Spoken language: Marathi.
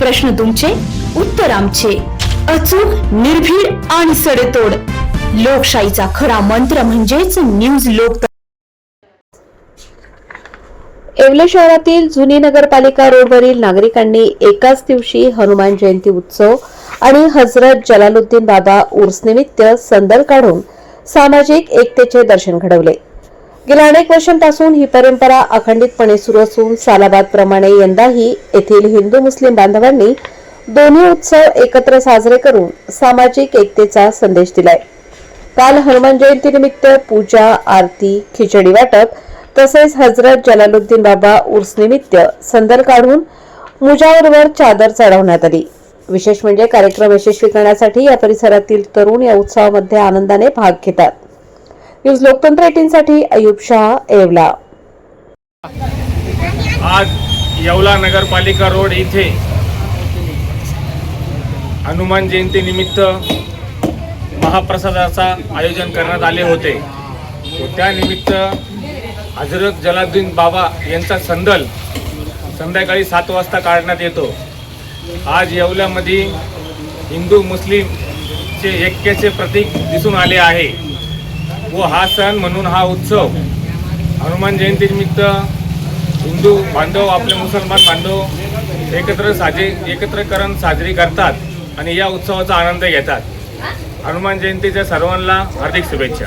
प्रश्न तुमचे, उत्तर आमचे. अचूक, निर्भीड आणि सडेतोड. लोकशाहीचा खरा मंत्र म्हणजेच न्यूज लोक. येवले शहरातील जुनी नगरपालिका रोडवरील नागरिकांनी एकाच दिवशी हनुमान जयंती उत्सव आणि हजरत जलालुद्दीन बाबा उर्स निमित्त संदल काढून सामाजिक एकतेचे दर्शन घडवले. गेल्या अनेक वर्षांपासून ही परंपरा अखंडितपणे सुरू असून सालाबादप्रमाणे यंदाही येथील हिंदू मुस्लिम बांधवांनी दोन्ही उत्सव एकत्र साजरे करून सामाजिक एकतेचा संदेश दिलाय. काल हनुमान जयंती निमित्त पूजा, आरती, खिचडी वाटप तसेच हजरत जलालुद्दीन बाबा उर्स निमित्त संदल काढून मुजावरवर चादर चढवण्यात आली. विशेष म्हणजे कार्यक्रम यशस्वी करण्यासाठी या परिसरातील तरुण या उत्सवामध्ये आनंदाने भाग घेतात. न्यूज लोकतंत्र 18 साठी अयूब शाह, येवला. आज येवला नगरपालिका रोड इथे हनुमान जयंती निमित्त महाप्रसादाचा आयोजन करण्यात आले होते. त्यानिमित्त हजरत जलालुद्दीन बाबा यांचा संदल संध्याकाळी 7 वाजता काढण्यात येतो. आज येवल्यामध्ये हिंदू मुस्लिमचे ऐक्याचे प्रतीक दिसून आले आहे व हा सण म्हणून हा उत्सव हनुमान जयंतीनिमित्त हिंदू बांधव आपले मुसलमान बांधव एकत्रीकरण साजरी करतात आणि या उत्सवाचा आनंद घेतात. हनुमान जयंतीच्या सर्वांना हार्दिक शुभेच्छा.